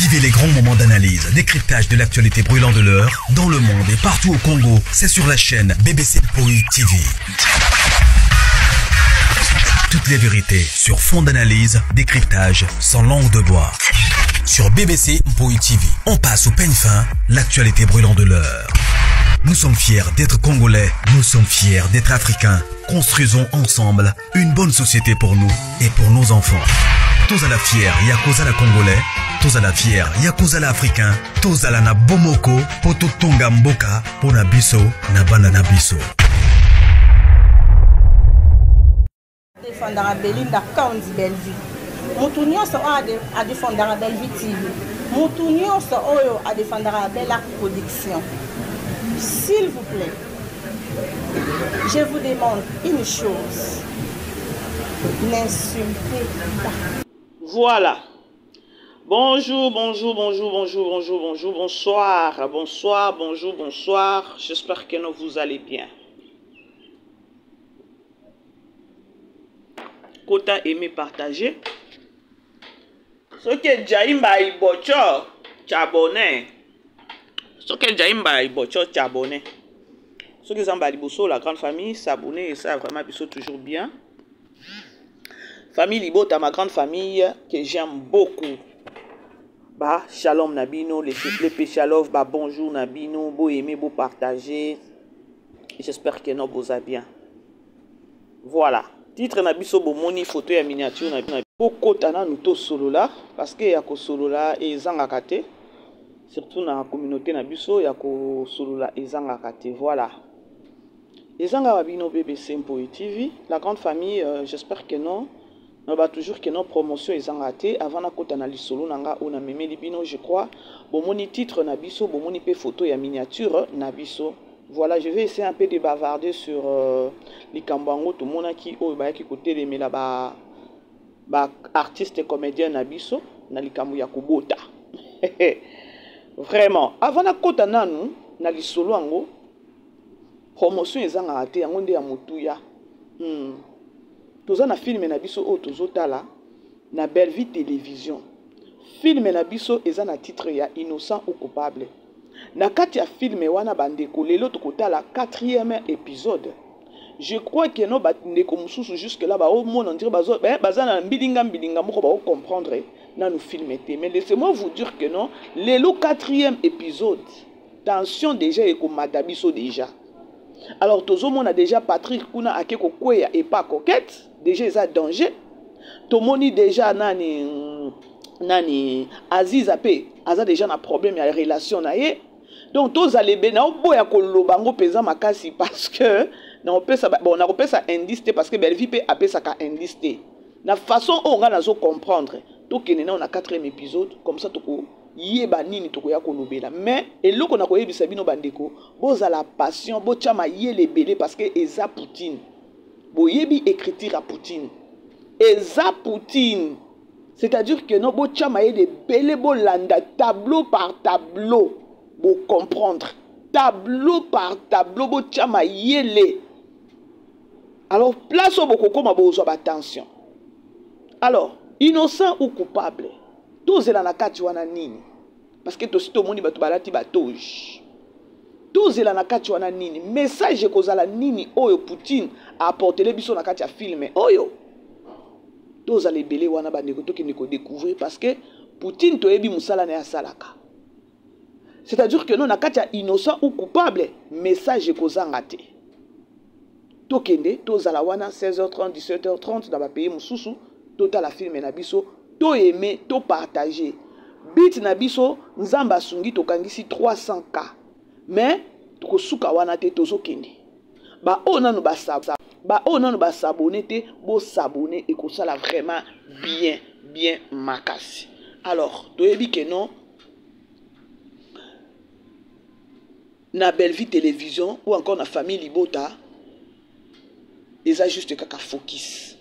Vivez les grands moments d'analyse, décryptage de l'actualité brûlante de l'heure, dans le monde et partout au Congo. C'est sur la chaîne BBC Mpoi TV. Toutes les vérités sur fond d'analyse, décryptage, sans langue de bois. Sur BBC Mpoi TV, on passe au peigne fin, l'actualité brûlante de l'heure. Nous sommes fiers d'être Congolais, nous sommes fiers d'être Africains. Construisons ensemble une bonne société pour nous et pour nos enfants. Tous à la fière, Yakozala Congolais. Tous à la fière, Yakozala Africain. Tous à la na Bomoko, Poto Tonga Mboka, Pona Biso, Nabana Nabiso. Défendant Belinda Kandi Belvi. Moutounion so a défendant Belvi TV. Moutounion so a défendant Bella Production. S'il vous plaît, je vous demande une chose. N'insultez pas. Voilà. Bonjour, bonjour, bonjour, bonjour, bonjour, bonjour, bonsoir, bonsoir, bonjour, bonsoir. J'espère que vous allez bien. Quota aimé partager. Ce que Jaimba Ibocho, Chabonnet. Ce que Jaimba Ibocho, Chabonnet. Ce que Zamba Liboso, la grande famille, s'abonner et ça vraiment Bisso toujours bien. Famille Libota, ma grande famille que j'aime beaucoup. Bah, shalom Nabino, les péchalov, bah bonjour Nabino, beau aimer, beau partager. J'espère que nous vous allez bien. Voilà. Titre Nabiso Bomoni, photo et miniature Nabino. Beaucoup tana nous tous solo là, parce que yako solo là et zangakate. Surtout dans la communauté Nabiso, yako solo là et zangakate. Voilà. Les Zangabino BBC Mpoi TV, la grande famille, j'espère que non. On va toujours que nos promotions les raté avant la côte analyse solo nanga on a même libino je crois bon mon titre nabiso bon mon photo et miniature nabiso. Voilà, je vais essayer un peu de bavarder sur les kambango tout le monde qui au ba qui côté les là ba artiste et comédien nabiso na likambo ya kubota. Vraiment avant la côte nanu na li solo ango promotion les raté yango nde ya mutuya. Toza na film na biso o tozotala na Belle Vie Télévision. Film na biso eza na titre ya Innocent ou Coupable. Na kati ya film wana bandeko lelo tokotala 4e épisode. Je crois que no bandeko mususu jusque là ba au monde on dirait baza na mbilinga moko ba comprendre na nous film été. Mais laissez-moi vous dire que non, lelo 4e épisode. Tension déjà et ko matabiso déjà. Alors tozo mona déjà Patrick kuna akeko kweya et pas coquette. Déjà ils ont danger. Tomoni déjà nani Aziz Apé, Aza déjà un problème il y a relation na ye. Donc tous allez ben na boya ko lobango pesa makasi parce que na opesa bon na opesa indice parce que Belle Vie pe apesa ka indice. Na façon on nga nazo comprendre. To kenena on a 4e épisode comme ça toko yeba nini toko ya ko lobela mais eloko na ko yebisa bino bandeko boza la passion bo chama yele belé parce que eza Poutine. Boyebi écriture à Poutine. Eza Poutine. C'est-à-dire que non, bo chamaye de belé bo landa tableau par tableau. Bo comprendre. Tableau par tableau bo chamaye le. Alors, place au boko ma bo zo attention. Alors, innocent ou coupable. Tous la nakati wana nini. Parce que to sito moni batu balati batoj. Tous la nakati wana nini message kozala nini oyo Poutine a apporté les biso nakati ya film oyo tous les belé wana bandeko to ki ko découvrir parce que Poutine to yebi musala na ya salaka. C'est-à-dire que non nakati ya innocent ou coupable message kozanga te. To kende tous la wana 16h30 17h30 dans ba pays mususu total la film na biso to aimer to partager bit na biso nzamba sungi to kangisi 300k. Mais tokosuka wana te tozokende ba onanu ba s'abonner te bo s'abonner et que ça la vraiment bien makasi. Alors toyebi que non na Belle Vie Télévision ou encore na famille Libota eza juste kaka focus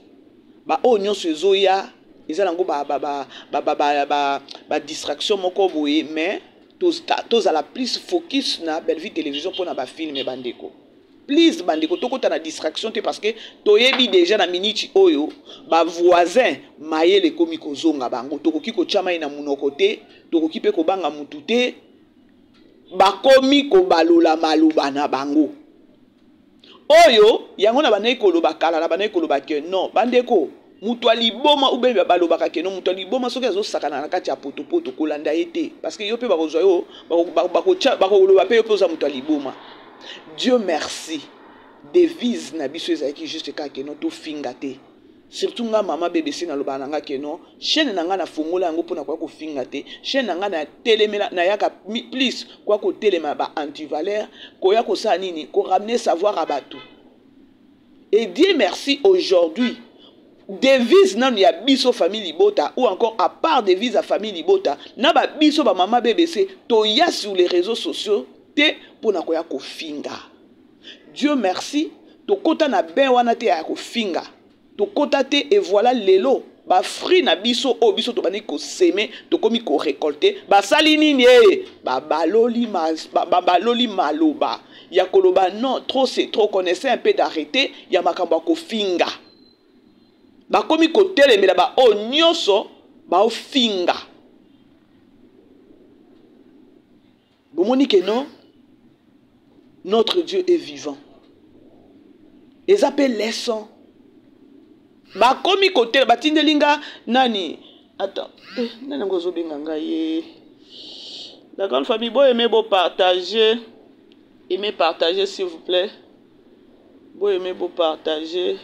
ba onyo sezoya eza lango ba distraction moko boye mais tous à la plus focus na Belle Vie Télévision pour na ba film bandeko. please bandeko tokota na distraction te parce que toyebi déjà na minute oyo ba voisin mayele komi kozonga bango tokoki kotia mai na munoko te tokoki pe kobanga mutu te bakomi kobalola maluba na bango oyo yango na banai koloba kala na banai koloba ke non bandeko mutu aliboma ou bien balobaka ke non mutu aliboma soki azosakana na kati ya potopoto kolanda ye te parce que yo pe bakozwa yo bakoloba pe yo pe oza mutu aliboma. Dieu merci devise na biso ezalaki juste kaka ke non tofinga te surtout nga mama BBC na loba nanga ke non chaîne nanga na fongola yango pona kwa kofinga te chaîne nanga na telemela na yaka plus kwa ko telema ba antivaleur ko ya ko sa nini ko ramener savoir à bateau. Et Dieu merci aujourd'hui devise nan ya biso famille Libota ou encore à part devise à famille Libota na ba biso ba mama BBC to ya sur les réseaux sociaux te pona ko ya ko finga. Dieu merci to kota na ben wana te ya ko finga to kota te et voilà lelo ba fruit na biso o biso to bani ko semer to komi ko récolter ba sali nini ba baloli maloba ya koloba non trop c'est trop connaissez un peu d'arrêter ya makambo ko finga ba komi ko telemela ba o nyoso ba o finga bomoni ke non notre Dieu est vivant. Ils appellent les sons. Ba komi kote batindelinga nani attends nani ngozo benganga ye la grande famille bo aimer beau partager s'il vous plaît bo aimer beau partager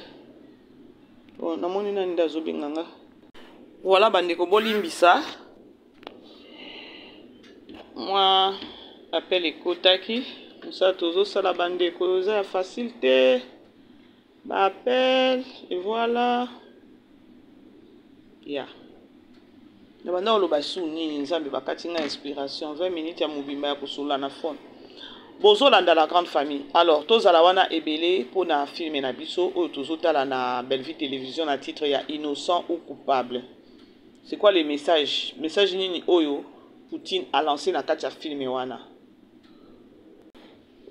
bon namoni nani ndazo benganga voilà bandeko bolimbisa moi appelle ekotaki ça tozo sala bandeko za facilité m'appelle et voilà ya na banda oloba su nini nzambe bakati nga inspiration 20 minutes ya mobimba ya kosola na fond bozolanda la grande famille alors tozala wana ebele pona filme na biso oyo tozotala na Bellevue télévision na titre ya innocent ou coupable. C'est quoi les messages nini oyo Poutine a lancé na kati ya filme wana.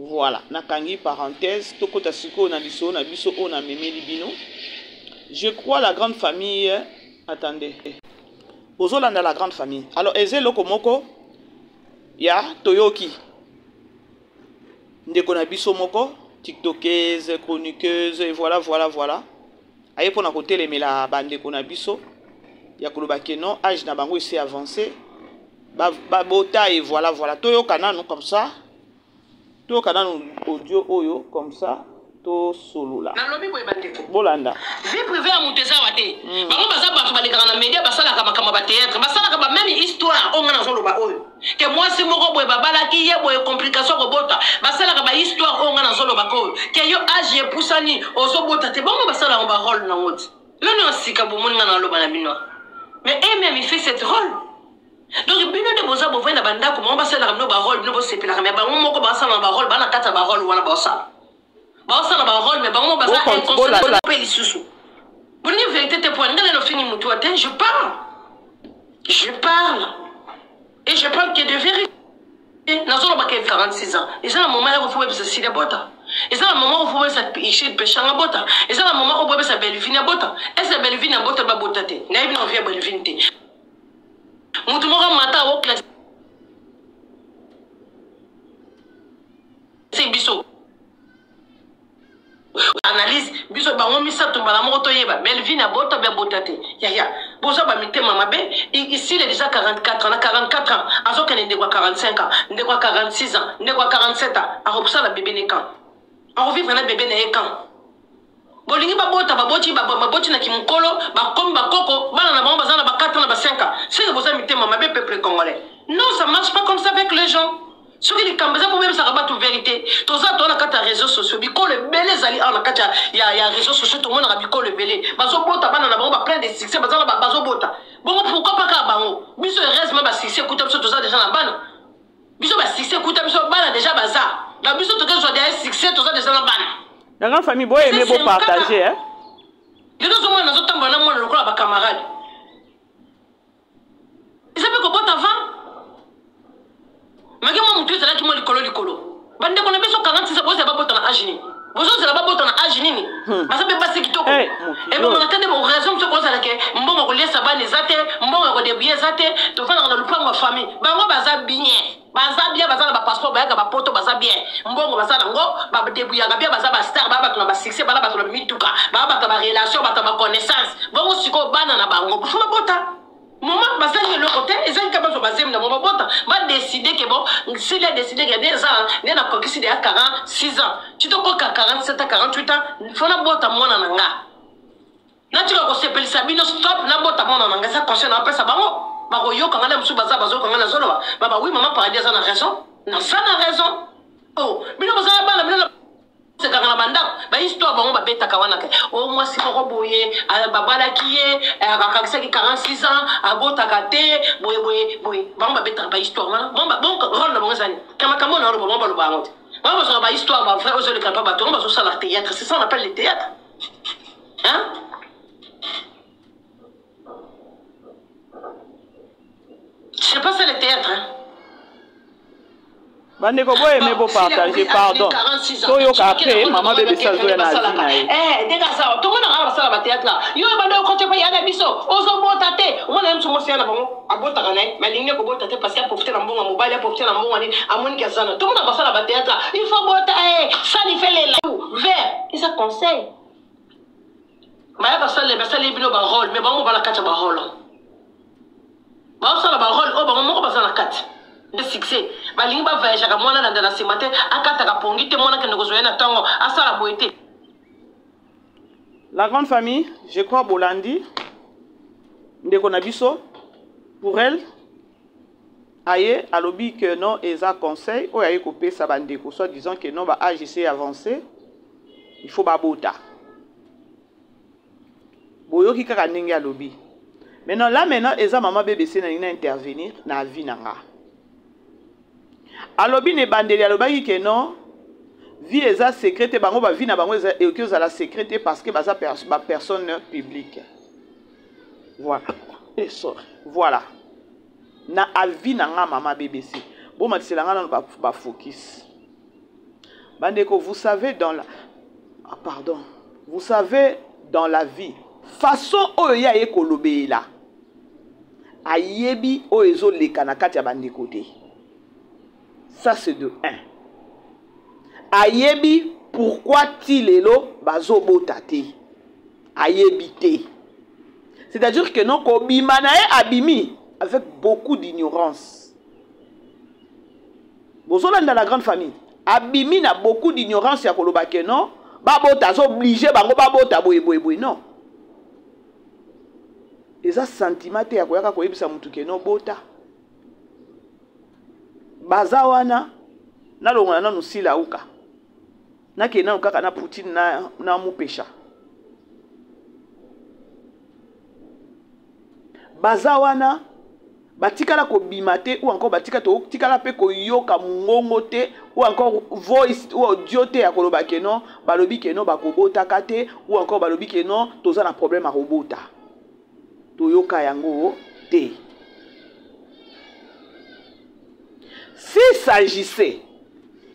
Voilà, nakangi parenthèse, tokota siko na biso na biso on a memeli bino. Je crois la grande famille, attendez. Ozolanda la grande famille. Alors eze loko moko ya toyoki. Ndeko na biso moko, tiktokeuse, chroniqueuse et voilà. Aye pona ko telemela bandeko na biso. Ya koloba ke non, âge na bango essaie avancé. Ba bota et voilà. Toyoka nanu comme ça. To kana audio oyo comme ça to solo la bolanda vie privée à muteza wate bango baza bato balekana na media basala kama ba théâtre basala kama même histoire on ngana zolo ba oyo ke moi c'est moko boy babala ki ye boy complication ko bota basala kama histoire on ngana zolo ba ko ke yo age pusani ozo bota te bango basala on ba rôle na ngoti le no sika bo mon ngana lo bana bino mais même il fait cette rôle. Donc bino de boza bo vena banda ko mba sala no ba rôle no bo sepela mais ba moko ba sala ba rôle ba na kata ba rôle wala ba sala ba rôle mais ba moko ba sa inconscient pe lisusu pour une vérité te point ngala no fini mutu aten je parle et je parle que de vérité nazo ba ke 46 ans et ça le moment là faut se sila bota et ça le moment où faut se péché péchanga bota et ça le moment où faut se Bellevue na bota et ça Bellevue na bota ba bota te na ibi no via Bellevue te mutu moko mata wo classe c'est biso analyse biso bango misato mbala moko toyeba Bellevue na bota be botate ya bozo ba mitema mabe ici il est déjà 44 ans 44 ans azoka ne ndekwa 45 ans ndekwa 46 ans ndekwa 47 ans akopsa la bébé ne quand on vivre na bébé ne quand bolingi babota baboti na kimukolo bakomi bakoko bana na bango bazana ba 4 ans na ba 5 ans c'est boza mitema mabe peuple congolais non ça marche pas comme ça avec les gens. Ce qui est comme ça, pour même ça rabat une vérité. Tout ça, on a quatre réseaux sociaux. Biko le belé zali, on a quatre il y a réseaux sociaux. Tout le monde a biko le belé. Bazo bota, bana na bango, plein de succès. Bazo bota. Bon, pourquoi pas qu'à bango? Biso reste même succès. Écoute, tout ça déjà na bana. Biso ba succès. Écoute, biso bana déjà baza. La biso tout ça soit déjà succès. Tout ça déjà na bana. La grande famille, boy, aimez beau partager, hein. Les deux hommes, nous autres, on a moins le rôle à camarade. Ils savent que bota avant. Magi mo mutu ezala ki mo likolo bande ko na biso 46 bozo ba bota na agini bozo c'est ba bota na agini ni basa be basi kitoko e ba mona tande mo raison so ko sala ke mbongo ko lesa ba nezate mbongo ko debier zate to fana na lupango famille bango baza bien baza ba passeport ba ba poto baza bien mbongo baza nango ba debuya ga bien baza ba star ba ba na succès ba ba to mituka ba ba relation ba ba connaissance bongo siko bana na bango fuma bota maman baza le côté ezan ka bazo bazem na maman bota ba décider que bon s'il a décidé que des ans né na kokisi de 46 ans tu te koka 47 à 48 ans fona bota mona nanga na tu ko sepeli sabino stop na bota mona nanga ça concerne après ça bango ba ko yoka ngala msu baza bazo ngala zolo ba oui maman paradis a raison non ça na raison oh bino baza bana bino c'est quand la banda ba histoire bango ba beta kawana ke oh moi si ko boye ba bala kiye ba kakisa ki 46 ans abota kate boye bango ba beta ba histoire mana bon rôle na bango zani kama kama na bango ba lo bango bango so ba histoire ba frère ozo le kapa ba to ba so ça la théâtre c'est ça on appelle le théâtre hein. Je sais pas si c'est le théâtre. Bande ko boye me bo partager pardon. To yo ka après maman bébé ça zo na zina. Dega ça tout le monde a ça ba théâtre là. Yo ba do ko te pa yana biso. Ozo bota te. On a mso mosi na bango. Abota kana mais ligne ko bota te parce que profiter na mbongo mobile profiter na mbongo ni amoni kazana. Tout le monde a ça ba théâtre là. Il faut bota ça il fait les vert. Et ça conseille. Ba ya ba ça les bino ba rôle mais bango ba la kacha ba rôle. Ba ça la ba rôle o ba mo ko ba ça la kacha. De succès balingi ba voyage ka mwana na ndana simate akata ka pongi te mwana ke ngozoya na tango asala boité. La grande famille, je crois Bolandi ndeko na biso pour elle aye alobi que non eza conseil o aye ko pesa bandeko soit disant que non ba AGC avancé il faut ba bota boyoki kaka ndenge alobi. Maintenant eza maman BBC na intervenir na vie nanga. Alobi ne bandeli alobaki que non vie eza secrète bango ba vie na bango eza et que za la secrète parce que baza personne publique. Voilà. Et ça. Voilà. Na avi na nga maman BBC. Bon matisela nga na ba focus. Bandeko vous savez dans la pardon. Vous savez dans la vie façon oya ekolobe là. Ayebi o ezo leka na kati ya bandeko te. Ça c'est de 1. Ayebi pourquoi tilelo bazo botate. Ayebi te. C'est-à-dire que non kobimanae abimi avec beaucoup d'ignorance. Bozola dans la grande famille. Abimi na beaucoup d'ignorance ya koloba ke non babota zo obligé bango babota boye non. Eza sentiment te ya koyaka koyebisa mutu ke non bota. Bazawana na longa na nusila uka na ke na ukaka na Poutine na mupesha bazawana batikala ko bimate ou encore batika to tikala pe ko yoka mungongo te ou encore voice ou audio te ya koloba ke non balobi ke non bakobota kate ou encore balobi ke non toza na problème a robota to yoka yango te. S'il s'agissait,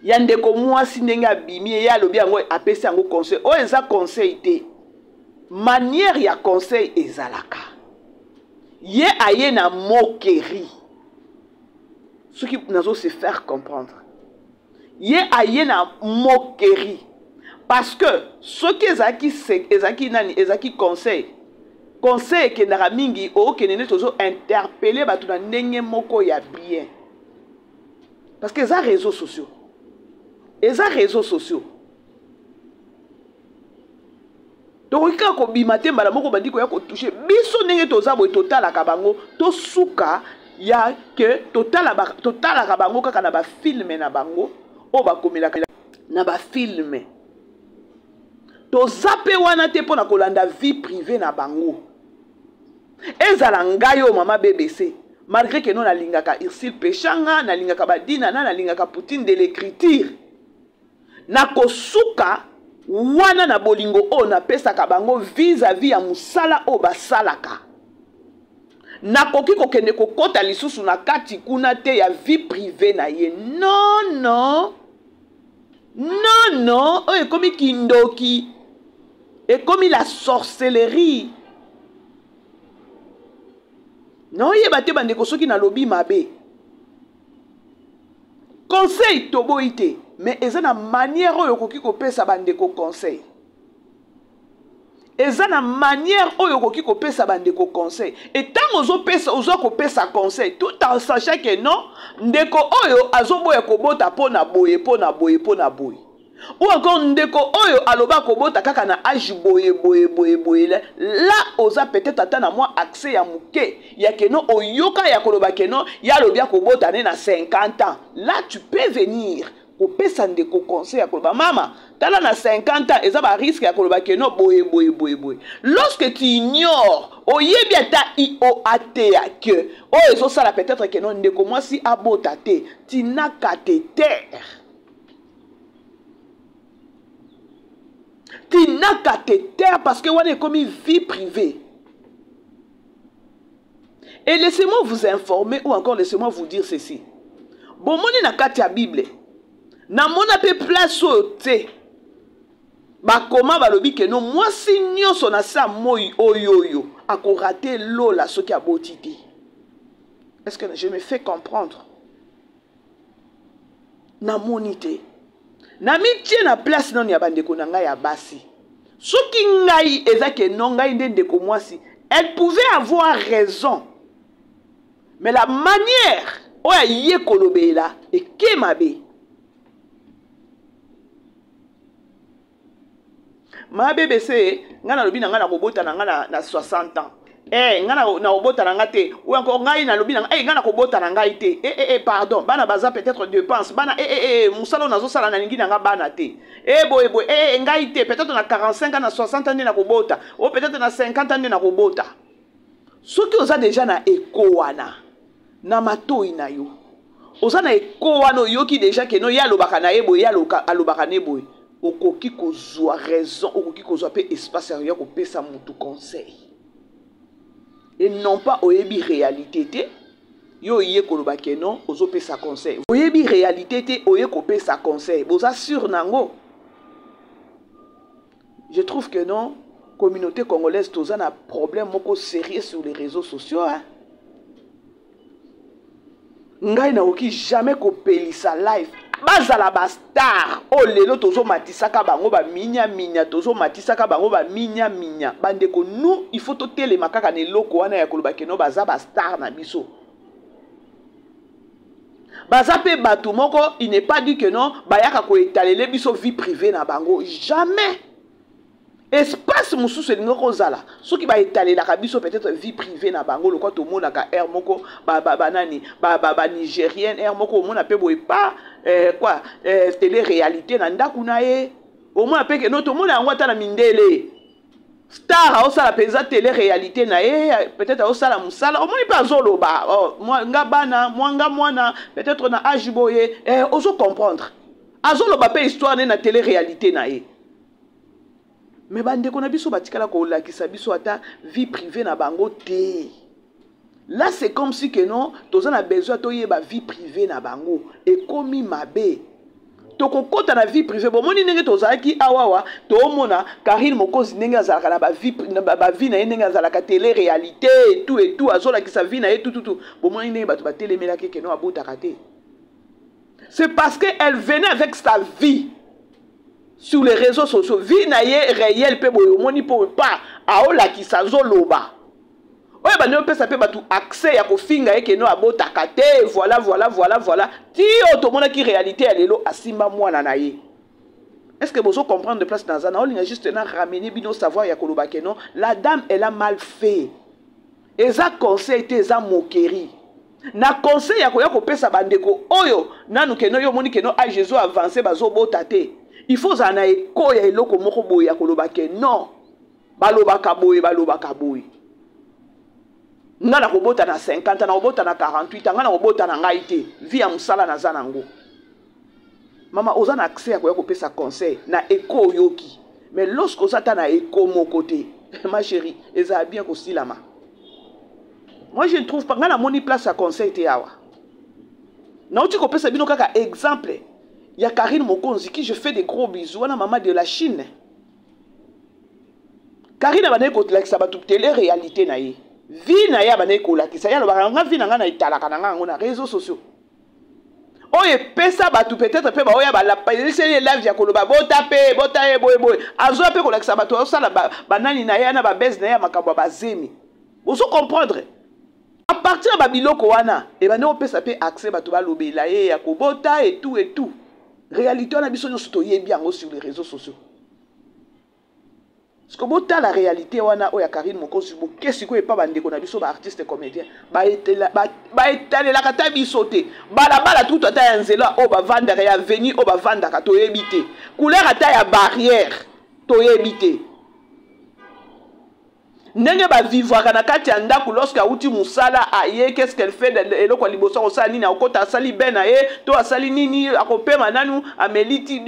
yande ko mwasi ndenge abimi ya lobi yango apesi yango conseil. O eza conseil te. Manière ya conseil ezalaka. Ye aye na moquerie. Ce qui nazo se faire comprendre. Ye aye na moquerie. Parce que ce qui ezaki nani ezaki conseil. Conseil ke ndara mingi o ke nene tozo interpeller batu na ndenge moko ya bien. Parce que les réseaux sociaux. Les réseaux sociaux. Donc, quand on bimate, madame, on dit qu'on a touché. Biso nenge toza boy total akabango. To suka ya que total akabango kaka na ba filme na bango. O ba komela na ba filme. To zape wana te pona kolanda vie privée na bango. Ezala ngayo mama BBC. Malgré que non nalingaka Irsil Pechanga, nalingaka Badina, nalingaka Poutine de l'écriture. Nakosuka wana na bolingo o na pesa kabango vis-à-vis ya musala o basalaka. Nakoki kokende kokota lisusu na kati kuna te ya vie privée na ye. Non, non. Non, non, oyo ekomi kindoki. Ekomi la sorcellerie. Non, yeba te bandeko soki na lobi mabe. Conseil tobo ite, mais eza na manière oyo koki kopesa bandeko conseil. Eza na manière oyo koki kopesa bandeko conseil. Et tant ozo kopesa conseil, tout en sachant que non, ndeko oyo azoboya kobota pona boye, pona boye, pona boye. Ou encore ndeko oyo aloba kobota kaka na âge boye boye boye boye. Là oza peut-être atana moi accès ya muke. Ya keno oyoka ya koloba keno ya lobia kobota na 50 ans. Là tu peux venir kopesa ndeko conseil ya koloba mama tala na 50 ans eza ba risque ya koloba keno boye boye boye boye. Lorsque tu ignores oyebi ata ioata que oyo so sala peut-être keno ndeko moi si abota te tina catéter. Tu n'as qu'à te taire parce que on est comme une vie privée. Et laissez-moi vous informer ou encore laissez-moi vous dire ceci. Bon, mon na katia Bible. Na mon appel place au te. Ba comment va lobi que non moi si nyo son asa moi oyoyo a ko raté l'eau là ce qui a botité. Est-ce que je me fais comprendre? Na monité. Na mitie na place non ya bandeko na ngai ya basi. Soki ngai ezake non ngai ndeko mwasi, elle pouvait avoir raison. Mais la manière oya ye kolobela et kemabe. Ma bébé c'est ngana lobi na ngana kobota na ngana na 60 ans. Ngana na obota na ngate ou encore ngai na lobi na ngana kobota na ngai te. Pardon, bana baza peut-être dépense. Bana musalo nazo sala na ningi na nga bana te. Boy ngai te peut-être na 45 ans na 60 ans na kobota ou peut-être na 50 ans na kobota. Soki oza déjà na eko wana na matoi na yo. Oza na eko wana yoki déjà que no ya lobaka na ebo ya alobaka ne boy. Okoki kozwa raison, okoki kozwa pe espace ya ko pesa mutu conseil. Et non pas oyebi réalité te yo yé koloba ke non ozo pesa conseil. Oyebi réalité te oye ko pesa conseil. Boza sur nango. Je trouve que non, communauté congolaise toza na problème moko sérieux sur les réseaux sociaux hein. Ngai na oki jamais ko pelisa live. Bazala ba star o lelo tozo matisaka bango ba minya minya tozo matisaka bango ba minya minya bandeko nous il faut to tele makaka ne loko wana ya koloba keno baza ba star na biso baza pe batu moko il n'est pas dit que non bayaka ko étaler biso vie privée na bango jamais espace mususu elingo kozala soki ba étaler la biso peut-être vie privée na bango lokwa to mona ka air moko nani nigérienne air moko mona pe boye pas quoi télé réalité na ndaku na ye au moins pe que no to mona ngwa ta na mindele star au sala peza télé réalité na ye peut-être au sala musala au moins pas zoloba moi ngabana mwanga mwana peut-être na ajiboye ozo comprendre azoloba pe histoire na télé réalité na ye. Mais bandeko na biso batikala ko lakisa biso ata vie privée na bango te. Là c'est comme si que non, toza na besoin to yeba vie privée na bango et komi mabe. Toko kota na vie privée bon moni ndenge toza ki awawa to mona Karine Mokozi ndenge azalaka na ba vie na ndenge azalaka télé réalité et tout azola ki sa vie na tout bon moni ndenge bato ba télémela ke non abota kate. C'est parce que elle venait avec sa vie. Sur les réseaux sociaux, vie na ye réel pe boyo moni po pas aola ki sa zoloba. Oye ba ne pe sa pe batu accès ya ko finga e ke no abota kate voilà. Ti otomona ki réalité ya lelo asimba mwana na ye. Est-ce que vous comprendre de place dans un on a juste ramener bino savoir ya koloba ke non la dame elle a mal fait. Eza conseil te eza moquerie. Na conseil ya ko pesa bandeko oyo nanu ke no yo moni ke no a Jésus avancé bazo bota te. Il faut zana eko ya eloko moko boye ya koloba ke non baloba kaboye ngana kobota na 50 na kobota na 48 ngana kobota na ngai te via musala na zanango mama oza na accès ya ko pesa conseil na eko yoki mais lorsque ozata na eko moko te ma chérie eza bien ko silama. Moi je ne trouve pas ngana moni place à conseil te yawa na uti ko pesa bino kaka exemple. Il y a Karine Mokonzi qui je fais des gros bisous. La maman de la Chine. Karine a dit télé réalité na ye. Vie na ya bane ko la kisa ya lo ba nga vie na nga na italaka na nga na réseaux sociaux. Oye pesa batu peut-être pe ba oya ba la c'est live ya ko lo ba bota e boy. Azo pe ko la kisa batu ça la banani na ya na ba base na ya makabo ba zemi. Vous comprendre? À partir de Babiloko wana et ben on peut s'appeler accès batu ba lobela ye ya ko bota et tout. Réalité on a biso nyonso to yebi yango sur les réseaux sociaux. Parce que bota la réalité wana oya Karine Mokonzi bo qu'est-ce que pas bande ko na biso ba artiste comédien ba etale la kata biso te bala tout ata ya nzela o ba vanda ya venir o ba vanda ka to yebite couleur ata ya barrière to yebite ndenge ba vivre kana kati ya ndako lorsque auti musala aye qu'est-ce qu'elle fait eloko liboso ko sala nini akota asali ben aye to asali nini akopema nanu ameliti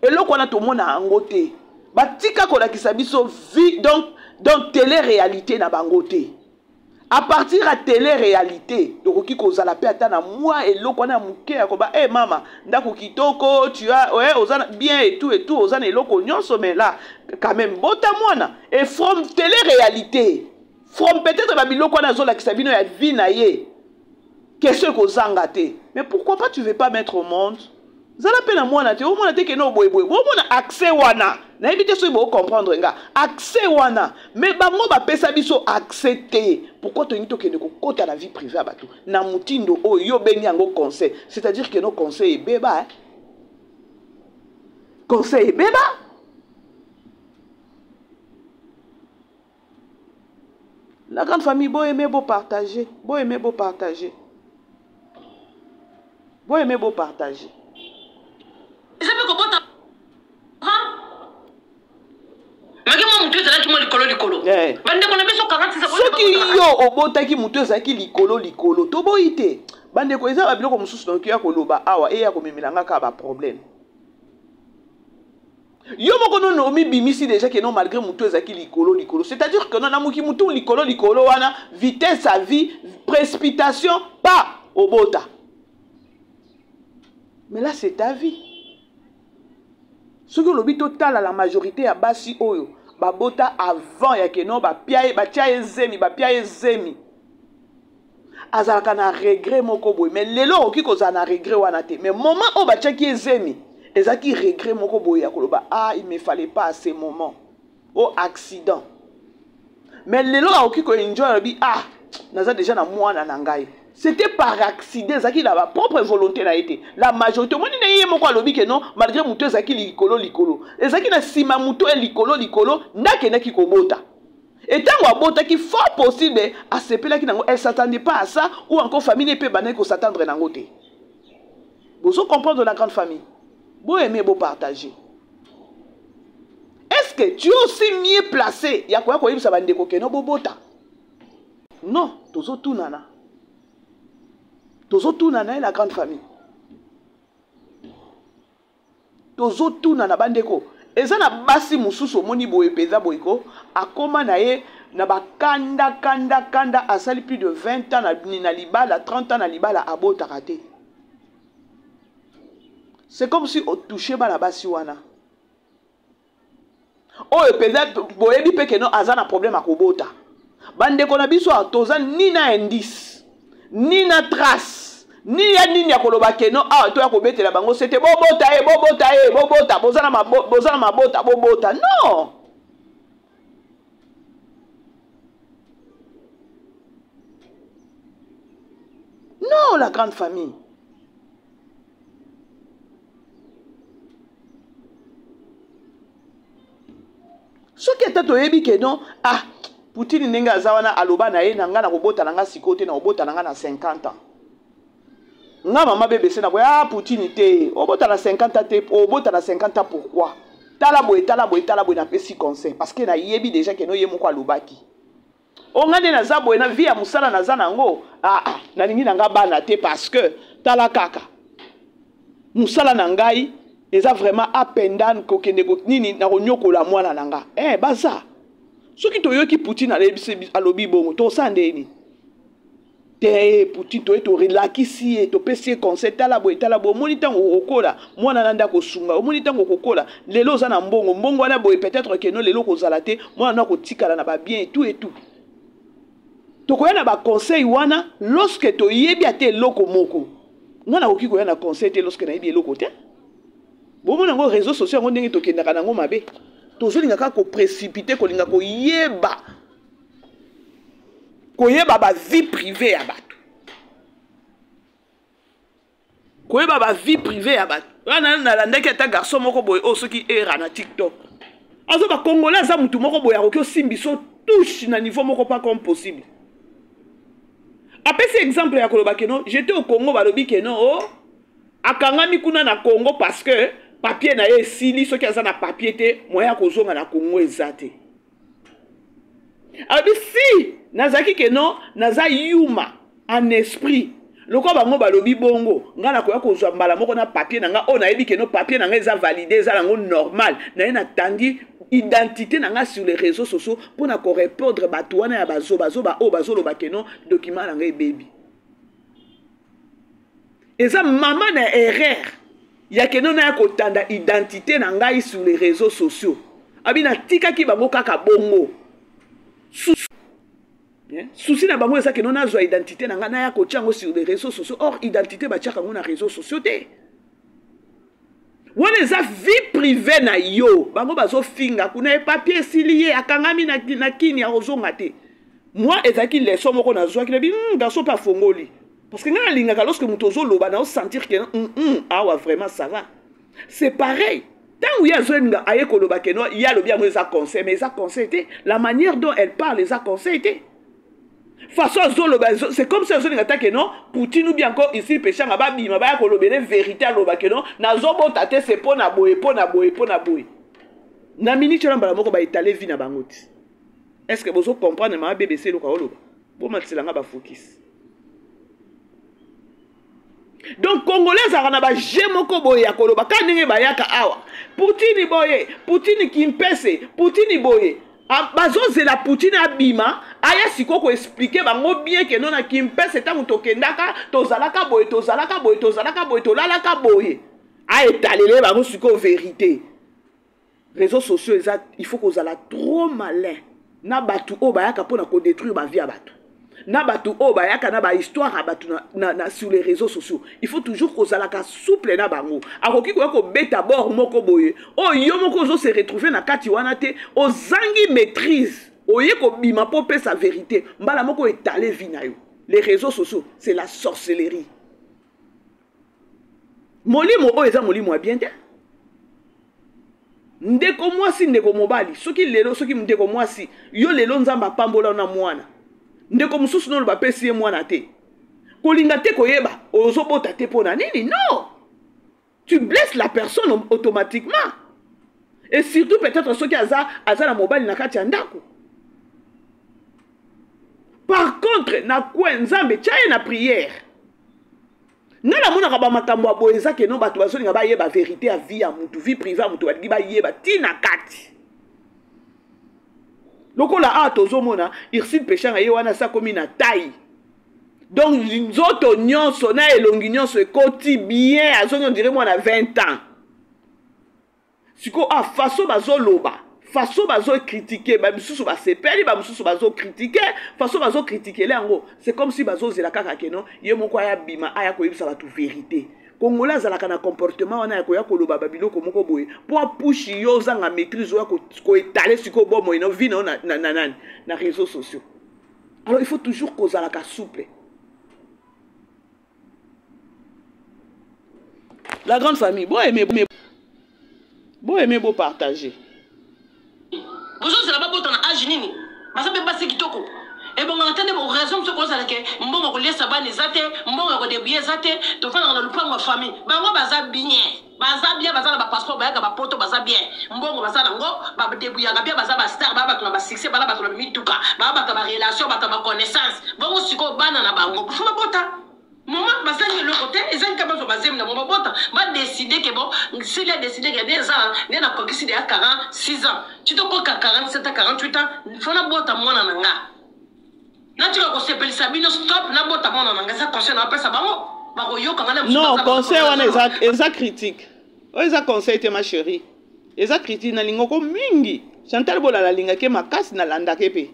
eloko na to mona angote batika ko la kisabiso vie donc télé-réalité na bangote. À partir de télé-réalité, donc qui cause la paix atana moi et l'eau qu'on a mouké à koba eh maman ndako kitoko tu as ouais osana bien et tout osana eloko nyonso mais là quand même bota mwana et from télé-réalité from peut-être babiloko na zo la kisabino ya vie na ye qu'est-ce que ozanga te mais pourquoi pas tu veux pas mettre au monde zala pe na mwana te o mwana te ke no boy o mwana accès wana na éviter so bo comprendre nga accès wana mais bango ba pesa biso accepter pourquoi to nyito ke ne ko kota la vie privée abatu na mutindo o yo beni yango conseil c'est-à-dire que nos conseils beba hein? Conseil beba la grande famille bo aimer beau partager bo aimer beau partager bo aimer beau partager. Soki yo obotaki mutu ezaki likolo toboite bande ko eza babiloko mosusu donc ya koloba awa e ya komemilanga ka ba problème yo moko non omi bimisi déjà que non malgré mutu ezaki likolo c'est-à-dire que non namuki mutu likolo wana vitesse à vie précipitation pas obota mais là c'est ta vie. Ce que l'obit total à la majorité à basi oyo babota avant ya keno ba piaye ba tiaye zemi azalaka na regret moko boy mais lelo oki koza na regret wana te mais moment o ba tiaki zemi ezaki regret moko boy ya koloba ah il me fallait pas à ce moment au accident mais lelo oki ko enjoy bi ah naza déjà na mwana na ngai. C'était par accident, ça qui a la propre volonté n'a été. La majorité, moi, n'y a pas lobby que non, malgré mouton, ça qui likolo. Et ça qui n'a si ma mouton est likolo, n'a qu'un qui kobota. Et tant que bota qui fort possible, à ce peu-là qui elle s'attendait pas à ça, ou encore famille ne peut pas s'attendre à côté. Vous comprendre la grande famille. Vous aimez vous partager. Est-ce que tu es aussi mieux placé? Il y a quoi que ça va décoquer non bobota? Non, tous tout nana. Tozo tout nana la grande famille. Tozo tout nana bandeko. Eza na basi mususu moni boye peza boyko. Akoma na ye na ba kanda asali plus de 20 ans na libala 30 ans na libala abota raté. C'est comme si on touchait ba la basi wana. Oh peza boye bi pe que non azana problème akobota. Bandeko na biso toza ni na indice. Ni na trace ni ya nini ya koloba keno ah to ya kobetela bango c'était bobota bozana mabota bobota non la grande famille ce qui est toyebi que non ah Poutine nenga zawana aloba na ye nanga na kobota nanga sikote na obota nanga na 50 ans. Nga mama bébé c'est na boya Poutine te obota na 50 ans te obota na 50 ans pourquoi? Tala boy na pesi conseil parce que na yebi déjà que no yemo kwa lobaki. Ongane na za boy na via musala na za nango na ningi nanga bana te parce que tala kaka. Musala na ngai eza vraiment apendan ko kende ko nini na konyokola mwana nanga. Baza. Ce qui te yoki Poutine à l'obi bongo, to sandeni. te puti to eto relakisi eto pesi conseil tala bo moni tango okola mwana nanda ko sunga moni tango kokola lelo za na mbongo wana boye peut-être que no lelo ko zala te mwana na ko tikala na ba bien et tout to ko yana ba conseil wana lorsque to yebi ate loko moko ngana oki ko yana conseil te lorsque na yebi loko te bo mona ngo réseaux sociaux ngo ndenge to kendaka nango mabe to zolinga ka ko précipiter ko linga ko yeba koyeba ba vie privée ya bato koyeba ba vie privée ya bato wana nalandaki ata garçon moko boye o soki era na TikTok azo ba congolais za mutu moko boye akoki osimbiso touche na niveau moko pas comme possible apesi exemple ya koloba keno j'étais au Congo balobi keno o akangami kuna na Congo parce que papier na ye sili soki aza na papier te moya kozonga na Congo ezate. Alors si nazaki que non naza yuma en esprit loko bango balobi bongo ngana koya kozwa mbala moko na papier nanga o na yebi que non papier nanga eza validé eza nango normal na ena tandi identité nanga sur les réseaux sociaux pour na ko répondre batouana ya bazo lo ba que non document nanga baby eza maman na erreur ya que non na ko tanda identité nanga sur les réseaux sociaux abina tika ki bango kaka bongo souci na bango eza ke non azwa identité na nga na ya kotiango sur les réseaux sociaux or identité batiaka ngo na réseaux sociaux te wana eza vie privée na yo bango bazofinga kuna papier esili ye akangami na kini ya ozonga te moi ezalaki leson moko nazwaki nabi garçon pa fongoli parce que nga nalingaka lorsque moto ozoloba na osentir ke awa vraiment ça va c'est pareil. Tant où il y a besoin aye koloba keno il y a le bien mais ça conseil mais ça conseil la manière dont elle parle les a conseil façon zoloba c'est comme ça zoli ngata keno Poutine ou bien encore ici péché ngaba bima ba kolobele vérité aloba keno na zobo tate c'est po na boye na minute na mbala moko ba étaler vie na bangoti est-ce que vous comprendre ma BBC lo ka oloba bo matsela nga ba focus. Donc congolais arana ba jemoko boye ya koloba kanenge bayaka awa Poutine boye Poutine kimpese Poutine boye bazo zela Poutine abima aya siko ko expliquer bango bien que non na kimpese tango tokendaka tozalaka boye tolalaka boye a étaler bango siko vérité réseaux sociaux il faut qu'on ala trop malin na batu o bayaka pona ko détruire ba vie ya batu na batu o bayaka na ba histoire batu na sur les réseaux sociaux il faut toujours kozalaka souple na bango akoki ko beta bord moko boye o yo moko zo se retrouver na kati wana te o zangi maîtrise oye ko bima po pe sa vérité mbala moko étaler vie na yo les réseaux sociaux c'est la sorcellerie molimo o eza molimo bien te ndeko mwasi ndeko mobali soki lelo soki ndeko mwasi yo lelo nzamba pambola na mwana ndeko mususu no ba pesi mwana te kolinga te koyeba ozobota te pona nini non tu blesses la personne automatiquement et surtout peut-être ceux qui aza na mobile na kati ndako. Par contre na kwa nzambe tchaye na prière nala mona ka ba makambo aboyeza ke no bato bazolinga ba yeba vérité ya vie ya mutu vie privée ya mutu ba yeba tina kati lokola a tozomona irsi péché nga ye wana sa komi na taille donc nzoto nyonso na elongi nyonso ekoti bien azongi on dirait moi na 20 ans siko a façon bazoloba façon bazo critiquer ba misusu ba sepeli ba misusu bazo critiquer façon bazo critiquer yango c'est comme si bazo zela kaka keno ye moko ya bima aya ko yebisa ba tu vérité Congolais azalaka na comportement wana ya koloba babiloko moko boye pour pushi yo zanga maîtrise ya ko étaler siko bomo ino vino na réseaux sociaux. Alors il faut toujours kozalaka souple. La grande famille, bon aimer beau partager. Bonjour, c'est là-bas pour ton âge nini. Mais ça peut pas se kitoko. Et bon, on entend des raisons pour ça que mbongo ko lesa bani zate, mbongo ko debier zate, to fana na lupango famille. Bango baza bien baza na passeport ba ba poto baza bien. Mbongo baza nango ba debuya ga bien baza ba star ba ba ba succès ba ba mituka, ba ba relation ba connaissance. Bango siko bana na bango. Fuma bota. Maman baza ni le côté, ils ont capable bazem na maman bota. Ba décider que bon, s'il a décidé qu'il y a des ans, il a pas décidé à 46 ans. Tu te crois qu'à 47 à 48 ans, il faut la bota moi nanga. natika kosepelisa bino stop na bota mona nangasa conseil na pesa bango bakoyoka ngana non conseil wana eza critique eza conseil te ma chérie eza critique na lingoko mingi Chantal bola la linga ke makasi na landa ke pe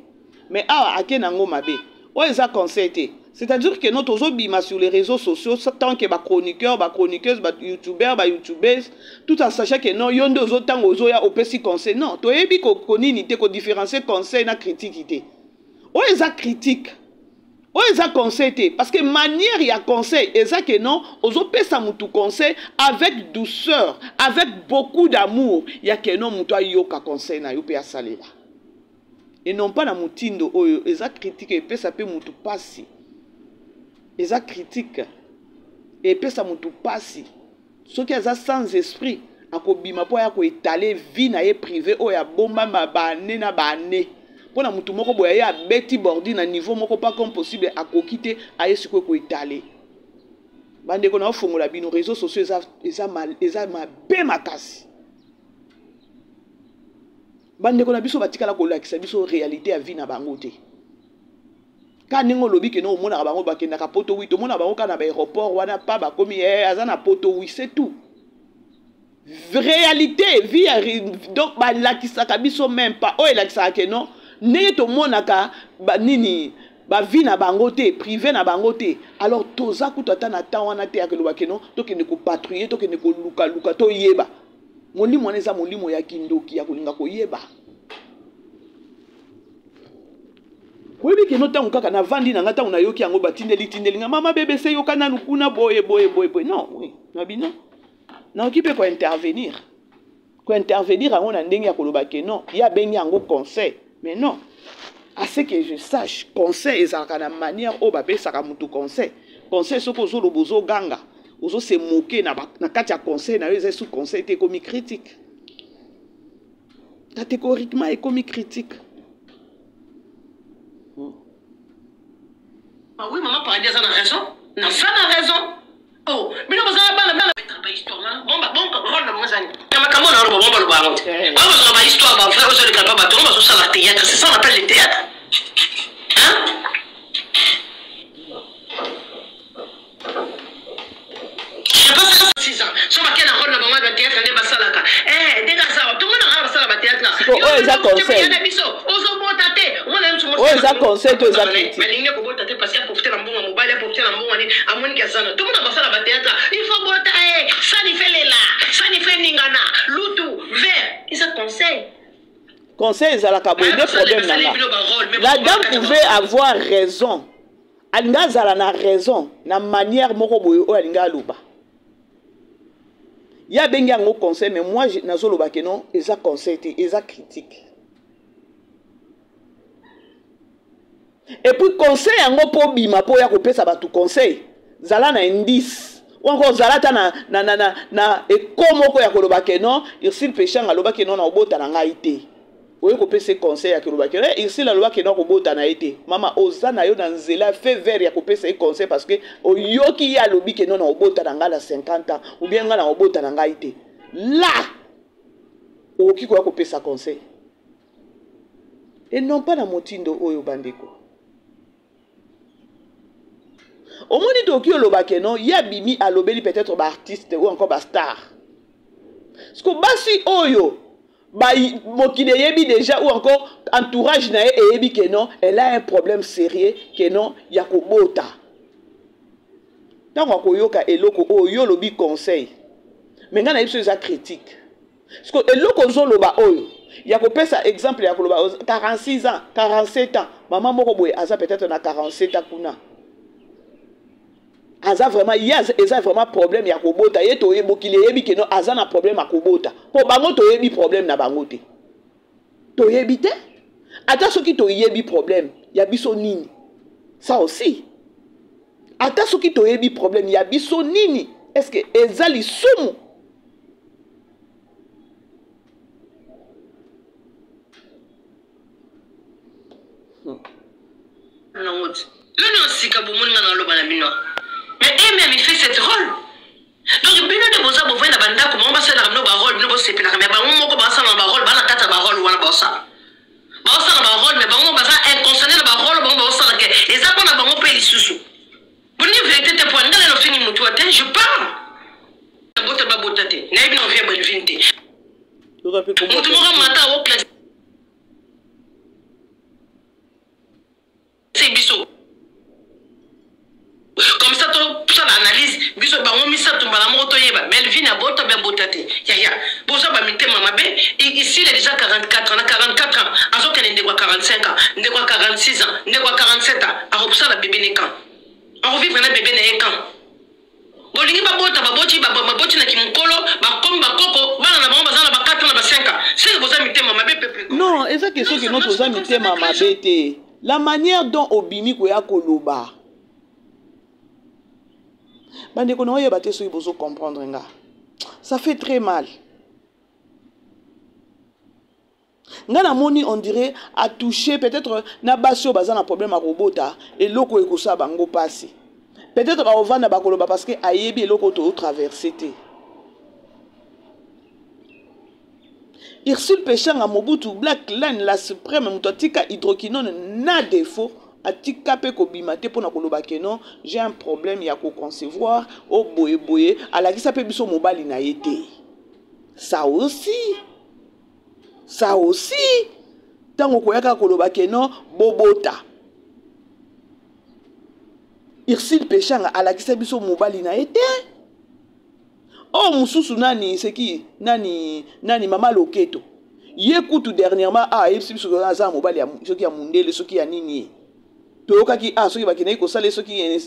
mais awa ake nango mabe eza conseil te c'est-à-dire que nous tous bima sur les réseaux sociaux tant que ba chroniqueurs ba chroniqueuses ba youtubeurs ba youtubeuses tout en sachant que non yondo zo tant ozo ya opesi conseil non to yebi ko konini te ko différencier conseil na critique te eza critique eza conseil te parce que manière ya conseil eza que non ozo pesa mutu conseil avec douceur avec beaucoup d'amour ya que non mutu ayoka conseil na yo pe asalela et non pas na mutindo oyo eza critique et pesa pe mutu pasi eza critique et pesa mutu pasi soki eza sans esprit akobima po ya ko étaler vie na ye privé oyo ya bomba mabane na bane pona mutu moko boya ya beti bordi na niveau moko pas comme possible akokite aye siko ko étaler bande ko na ofongola bino réseaux sociaux eza mabe makasi bande ko na biso batikala ko lakisa biso réalité ya vie na bango te ka ningo lobi ke no mona bango bakenda ka poto 8 mona bango kana ba aéroport wana pa ba komi azana poto 8 c'est tout réalité vie donc ba lakisa ka biso même pas o elakisa ke non ne to mona ka ba nini ba vie na bango te privé na bango te alors toza kutata na temps wana te akeloba ke non to ke ne ko patrouiller to ke ne ko luka to yeba molimo eza molimo ya kindoki ya kolinga ko yeba webi ke no tango kaka na vandi na ngata unayoki yango batindeli nga mama bébé se yoka nanu kuna boye non oui na bino na okipe ko intervenir yango na ndenge ya koloba ke non ya bengi yango conseil mais non à ce que je sache conseil ezalaka na manière o bapesaka mutu conseil soko ozoloba ozoganga ozo se moquer na kati ya conseil na yo eza sous conseil te komi critique catégoriquement ekomi critique. Ah oui, maman Paradis a raison. Non, ça a raison. Oh, mais non, vous avez pas la histoire. Bon, rôle de moi, ça. Mais comment on a le bon ballon? Ah, vous avez histoire, bah, frère, vous avez le cadeau, bah, tout le monde, ça, la théâtre. C'est ça, on appelle le théâtre. Hein? Je sais pas ça, 6 ans. Si on va qu'il y a un rôle de maman de théâtre, on est passé à la carte. Eh, dégage ça, tout le monde a passé à la théâtre. Oh, ils ont conseil. Oh, ils ont conseil, tous les actifs. Parce qu'il y a profité dans mon mobile, il y a profité dans mon amoni kazana. Tout le monde a passé à la théâtre. Il faut boire, ça n'y fait les là, ça n'y fait ningana, loutou, vert. Ils ont conseil. Conseil, ils ont la cabine, des problèmes là. La dame pouvait avoir raison. Alinga zala na raison, na manière moko boyo o alinga luba. Ya bengi yango conseil, mais moi nazoloba ke non, ils ont conseil, ils ont critique. Et puis conseil yango po bima po ya kopesa batu conseil zala na indice ou encore zala ta na ekomo ko ya koloba ke non il péchant aloba ke non na obota na ngai te oyo kopesa conseil ya koloba ke il aloba ke non kobota na ite mama ozana yo na nzela fait vert ya kopesa conseil parce que oyoki ya lobi ke non na obota na ngala 50 ans ou bien ngala obota na ngai te là oki ko ya kopesa conseil et non pas na motindo oyo bandeko. Au moins, il y a non, il y a bimi à l'obéli peut-être ba artiste ou encore ba star. Parce que basi oyo, ba mokide yebi déjà ou encore entourage na e yebi que non, elle a un problème sérieux que non, ya ko bota. Tant ko yoka eloko oyo lobi conseil. Mais ngana yebso za critique. Parce que eloko zo loba oyo, ya ko pesa exemple ya ko loba 46 ans, 47 ans, maman moko boye aza peut-être na 47 ans kuna. Aza vraiment yeza vraiment problème ya kobota yeto yebo kile yebi ke no aza na problème ya kobota po bango to yebi problème na bango te to yebi te ata soki to yebi problème ya biso nini ça aussi ata soki to yebi problème ya biso nini est-ce que ezali sumu non sika bo mona na loba na bino. Mais même il fait cette rôle. Donc bino de boza bo vena banda ko mo ba sala no ba rôle no bo sepela mais ba mo ko ba sala ba rôle ba na kata ba rôle wana ba sa. Ba sala ba rôle mais ba mo ba sa inconscient ba rôle ba sala ke Comme ça, tout ça l'analyse, biso bango misa tumbala moto yeba, Melvin a bota bien botate. Ya. Pour ça ba mité mama bé, ici il est déjà 44 ans, 44 ans, azo kene ndekwa 45 ans, ndekwa 46 ans, ndekwa 47 ans. A repoussa la bébé né quand. On revivre na bébé né quand. Bolingi ba bota ba boti na kimukolo, ba komba koko, bana na bango bazana ba 4 ans na ba 5 ans. C'est boza mité mama bé peuple. Non, et ça question que notre boza mité mama bé. La manière dont obimi ko ya koloba. Bande kono yeba te so ibozo comprendre nga. Ça fait très mal. Nga na moni on dirait a touché peut-être na basio baza na problème a robota et loko ekosa bango passer. Peut-être ba ovanda bakoloba parce que ayebi loko to traverser te. Ursule Péchanga Mobutu Black Line la suprême mutotika hydroquinone na défaut. Atika pe ko bimate pona koloba ke non, j'ai un problème ya ko concevoir au boye à la kisa pe biso mobali na yete. Ça aussi tango ko yaka koloba ke non bobota. Ursule Péchanga à la kisa biso mobali na yete. Oh mususu nani seki nani mama Loketo. Yekutu dernièrement yepsi biso ko za mobali ya soki ya mundele soki ya nini. Toyokaki soki bakina ko sala soki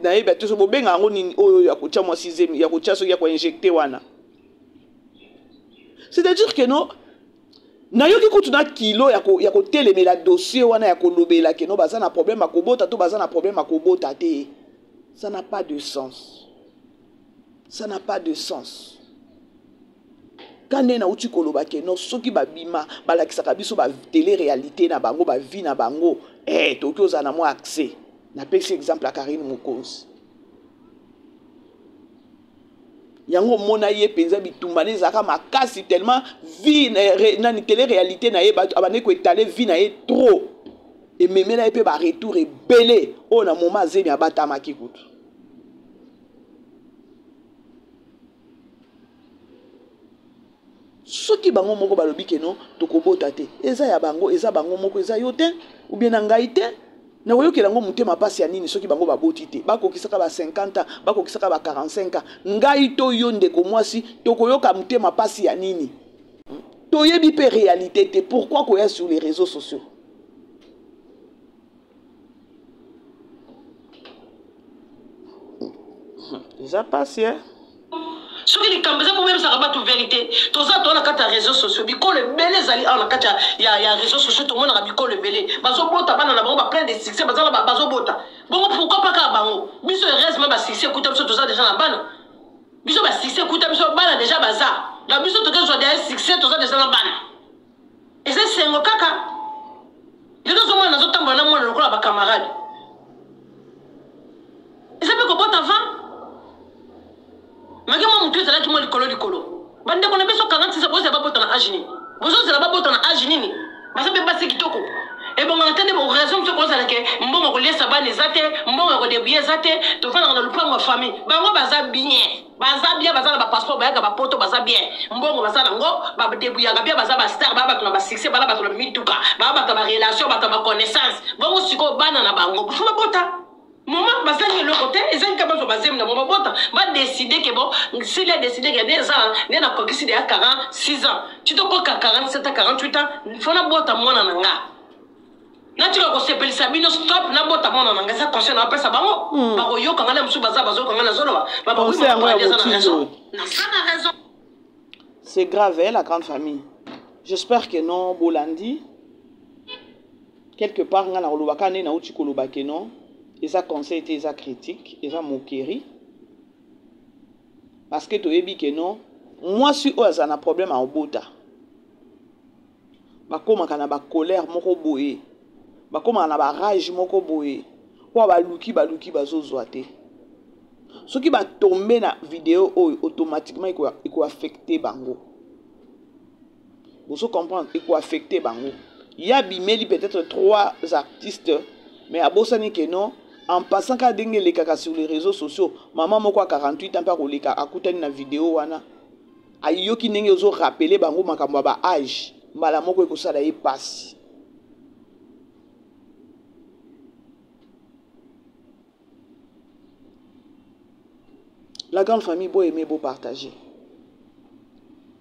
na yeba to so bobenga ngo nini oyo ya kocha mo 6e ya kocha soki ya ko injecter wana. C'est-à-dire que non na yoki kutu na kilo ya ko telemela dossier wana ya ko lobela ke no baza na problème akobota to baza na problème akobota te. Ça n'a pas de sens. Ça n'a pas de sens. Quand na uti koloba ke no soki babima balakisaka biso ba télé-réalité na bango ba vie na bango toki ozana mo accès na pesi exemple à Karine Mokonzi yango mona ye penza bitumbane zaka makasi tellement vie na télé-réalité na ye abane ko étaler vie na ye trop et même na pe ba retour et belé o na moment zemi abatama kikutu. Soki bango moko balobi ke non tokobota te eza ya bango eza bango moko eza yo te ou bien ngai te na woyokela ngo mutema pasi ya nini soki bango baboti te bakokisaka ba 50 ans bakokisaka ba 45 ans ngai to yo ndeko mwasi tokoyoka mutema pasi ya nini toyebi pe réalité te pourquoi koya sur les réseaux sociaux. Déjà passé Ce qui est comme ça, pour même ça rabat toute vérité. Tout ça, on a quatre réseaux sociaux. Biko le belé, zali, on a quatre, il y a réseaux sociaux, tout le monde a biko le belé. Bazo bota, on a plein de succès, bazo bota. Bon, pourquoi pas qu'à bango? Biso reste même à succès, écoute, tout ça déjà la banne. Biso ba succès, écoute, biso banne déjà baza. La biso tout cas, soit des succès, tout ça déjà la banne. Et c'est un caca. Les deux hommes, nous autres, on a moins le rôle à camarade. Et ça peut qu'on bote avant. Magama mon Dieu, c'est là qui m'a dit colo. Bande qu'on a besoin 46 ans, c'est pas pour ton âge ni. Besoin c'est là pas pour ton âge ni. Mais ça peut passer qui toko. Et bon, on entend des raisons sur quoi ça que mbongo ko lesa ba les até, mbongo ko débrouiller até, to fa dans le plan de famille. Bango baza bien. Baza bien, baza ba passeport ba ka ba poto baza bien. Mbongo baza nango, ba débrouiller ga bien baza ba star, ba to na ba succès, ba to na mituka, ba to ba relation, ba to ba connaissance. Bongo siko bana na bango. Fuma bota. Maman, parce que le côté, ils ont capable de baser mon maman. Va décider que bon, s'il a décidé qu'il y a des ans, il y a encore ici à 46 ans. Tu te crois qu'à 47 à 48 ans, il faut la boîte à mon ananga. Là, tu vas s'appeler Sabino stop, la boîte à mon ananga. Ça concerne un peu ça. Bah, yo, quand on a un sous-baza, bazo, quand on a un zone, c'est grave, la grande famille. J'espère que non, Bolandi. Quelque part, on a un Lubakane, na uti kolobake non. Et ça conseil et ça critique et ça moquerie parce que tu es dit que non moi si on a un problème à obota ba koma kana ba colère moko boye ba koma na ba rage moko boye kwa ba luki bazo zoate ce qui va tomber na vidéo automatiquement il peut affecter bango vous comprendre il peut affecter bango il y a bimeli peut-être 3 artistes mais à bosani que non en passant qu'à dingue les caca sur les réseaux sociaux, maman moko 48 ans par oleka akutani na vidéo wana ayoki ndenge ozo rappeler bango makambo ba âge mbala moko ekosala ye pasi. La grande famille, beau aimer, beau partager.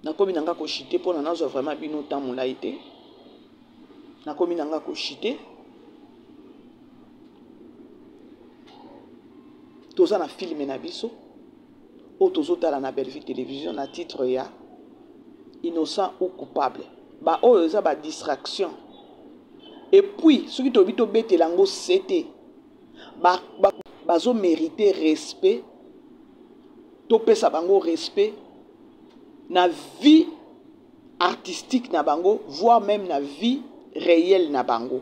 Nakomi nanga ko chité pour nazo vraiment bino temps moula été. Nakomi nanga ko chité. Toza na film na biso. O tozo tala na Belle Vie télévision na titre ya innocent ou coupable. Ba o eza ba distraction. Et puis ceux qui tobito bete lango c'était bazo mériter respect. Topesa bango respect na vie artistique na bango, voire même na vie réelle na bango.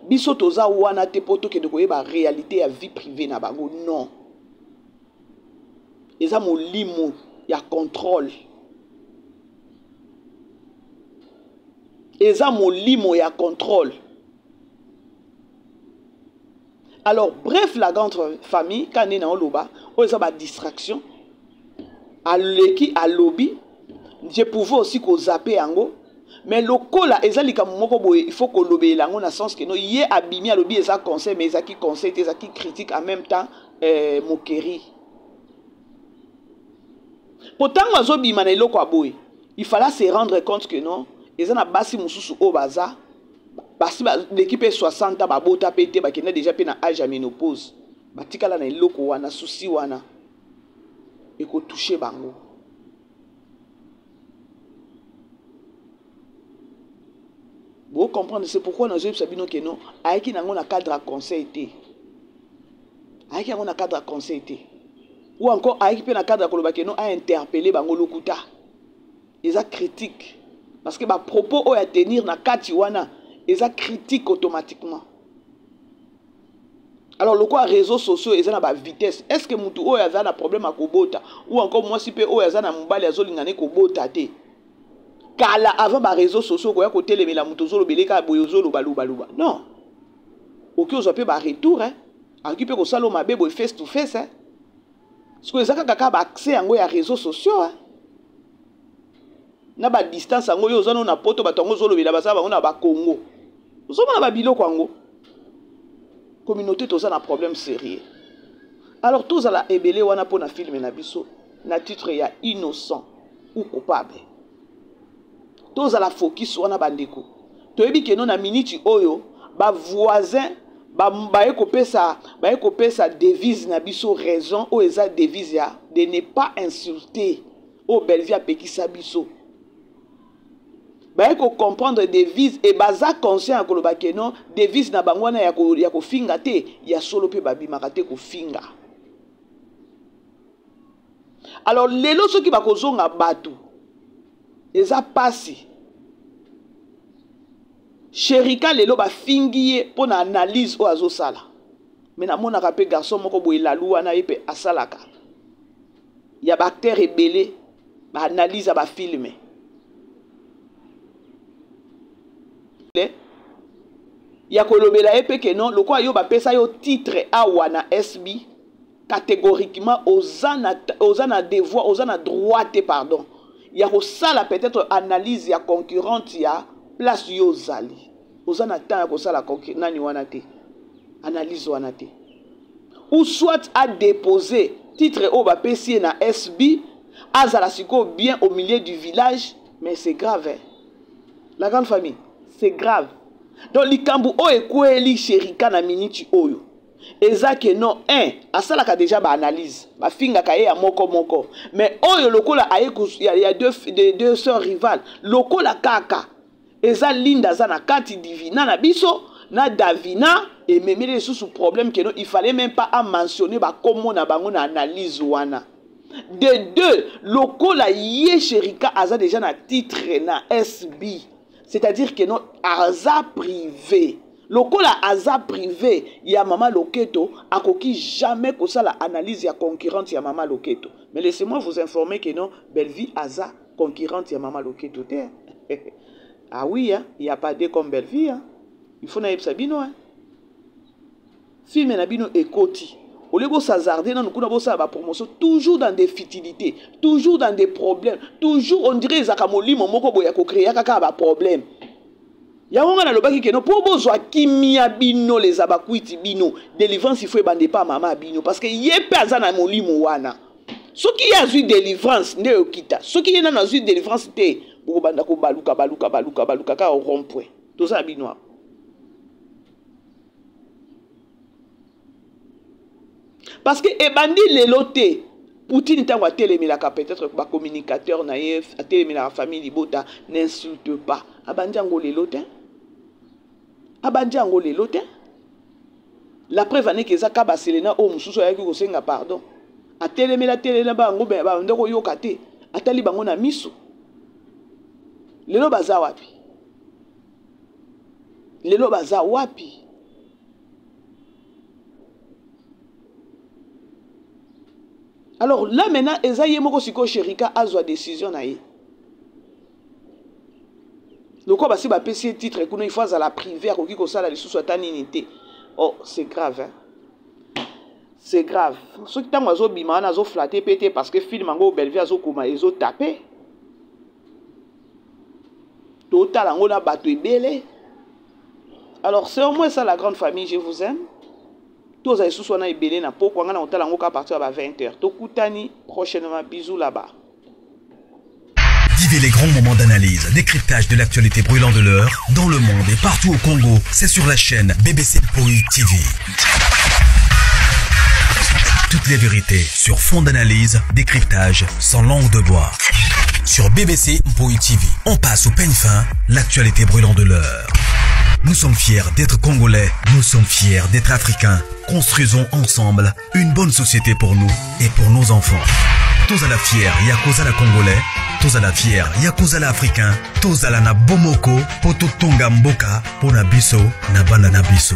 Biso toza wana te poto ke de koyeba réalité ya vie privée na bango, non. Eza molimo ya contrôle. Eza molimo ya contrôle. Alors, bref, la grande famille, quand on est dans le bas, on a une distraction. À l'équipe, à lobby, je pouvais aussi zapper en go. Mais le coup là, il faut que lobby là, on a sens que nous y est abîmé à lobby, et ça conseil, mais ça qui conseille, ça qui critique en même temps, moquerie. Pourtant, il fallait se rendre compte que non, ils ont un bassi moussou au bazar. Parce que l'équipe est 60 ans, babota pété, qui n'a déjà pété âge à ménopause. Batika la na iloko wana, souci wana. Et qu'on touche bango. Vous comprenez, c'est pourquoi nous avons sabino que non, aiki nango na cadre à conseil té. Aiki nango na cadre à conseil té. Ou encore aiki pe na cadre à koloba que non a interpellé bango lokuta. Ils a critique parce que ba propos o ya tenir na kati wana. Ils ont critique automatiquement. Alors, le quoi réseaux sociaux, ils ont la vitesse. Est-ce que mutu o yaza na problème à kobota ou encore moi si pe o yaza na mobali azoli ngane kobota te. Kala avant ba réseaux sociaux ko ya ko telemela mutu zolo beleka boyozolo baluba. Non. OK ozope ba retour hein. Akipe ko salo mabe boy face to face hein. Parce que ezaka kaka ba accès yango ya réseaux sociaux hein. Na ba distance yango yo zano na poto batongo zolo bela basaba on na ba Congo. Nous sommes dans la Babylone Congo. Communauté, tous un problème sérieux. Alors, tous à la ébélé, on a pour un film na biso, na titre ya innocent ou coupable. Tous à la focus, on a bandeko. Tu as dit que non a minute oyo, ba voisin, ba ekopé sa devise na biso raison ou eza devise ya de ne pas insulter au Belle Vie pekisa biso. Il faut comprendre devise et baza conscient que le non devise na bangwana ya ko finga te ya solo pe babi makate ko finga. Alors lelo ceux qui ba kozonga batu eza pasi Sherika lelo ba fingiye pour na analyse o azo sala. Mais na mona ka pe garçon moko boye la loi na yepe asalaka. Ya bactère rebelle ba analyse ba filmer. Ya kolobela epe que non le quoi yo ba pesa yo titre awana SB catégoriquement osana devoir osana droite pardon ya ko sala peut-être analyse ya concurrente ya place yo zali osana temps ya ko sala nani wana te analyse wana te ou soit à déposer titre o ba pesi na SB azala siko bien au milieu du village mais c'est grave hein? La grande famille c'est grave. Donc likambu o ekweli Sherika na minute oyo. Eza que non asala ka déjà ba analyse. Ba finga ka ya moko. Mais oyo lokola il y a deux sœurs rivales. Lokola kaka. Eza linda za na kati divina na biso na Davina et même les sous problème que non il fallait même pas à mentionner ba komo na bango na analyse wana. De deux, lokola ye Sherika aza déjà na titre na SB. C'est-à-dire que non, aza privé. Lokola aza privé, ya Mama Loketo, a koki jamais que ça la analyse ya concurrente ya Mama Loketo. Mais laissez-moi vous informer que non, Belle Vie aza concurrente ya Mama Loketo. Ah oui, hein, il n'y a pas de comme Belle Vie. Hein. Il faut naïb sabino. Hein. Film nabino ekoti. Au lieu de s'hazarder, nous avons promotion toujours dans des futilités, toujours dans des problèmes, toujours on dirait que moko boya ko créer kaka problème. Ya on a le baki que no pour besoin kimia bino les abakuiti bino délivrance il faut bande pas maman bino parce que yé pas na molimo wana. Ce qui a eu délivrance ne okita. Ce qui na eu délivrance te pour banda ko baluka ka au rond-point. Tout ça binois. Parce que ebandi les lotés Poutine tant à télémilaka peut-être que communicateur naïf à télémilaka famille libota n'insulte pas abandiango les lotés abandiango les lotés la preuve est que ça kaba selena o mususu ya ko senga pardon a télémila téléna bango be ba ndoko yokate atali bango na miso lelo baza wapi alors là maintenant, Ezaïe moko siko Sherika azwa décision na ye. Le quoi basi ba PC titre kuno il faut à la privé ko kiko sala lisusu atani nité. Oh, c'est grave hein. C'est grave. Ce qui tango zo bima na zo flatter pété parce que film ngo Bellevue azo kuma ezo taper. Total ngo na bato ebele. Alors c'est au moins ça la grande famille, je vous aime. Tous les sous-soins et belé na po kwanga na otala ngo ka partir à 20h. Tokutani prochainement, bisous là-bas. Vivez les grands moments d'analyse, décryptage de l'actualité brûlante de l'heure dans le monde et partout au Congo. C'est sur la chaîne BBC Mpoi TV. Toutes les vérités sur fond d'analyse, décryptage sans langue de bois. Sur BBC Mpoi TV, on passe au peigne fin l'actualité brûlante de l'heure. Nous sommes fiers d'être Congolais, nous sommes fiers d'être Africains. Construisons ensemble une bonne société pour nous et pour nos enfants. Tous à la fière, Yakoza la Congolais, tous à la fière, Yakoza la Africain, tous à la na Bomoko, Poto Tonga Mboka, Pona Biso, na Banda na Biso.